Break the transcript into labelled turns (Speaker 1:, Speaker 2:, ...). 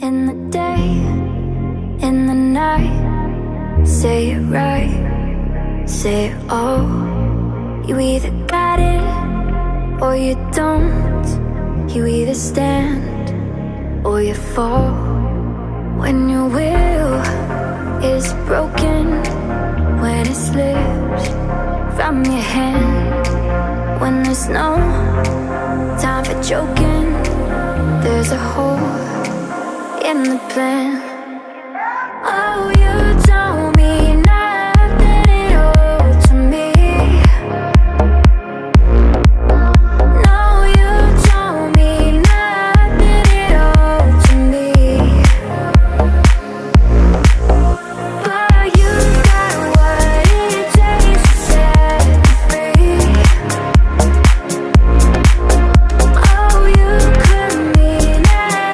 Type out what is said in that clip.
Speaker 1: In the day, in the night, say it right, say it all. You either got it or you don't. You either stand or you fall. When your will is broken, when it slips from your hand, when there's no time for joking, there's a hole in the plan.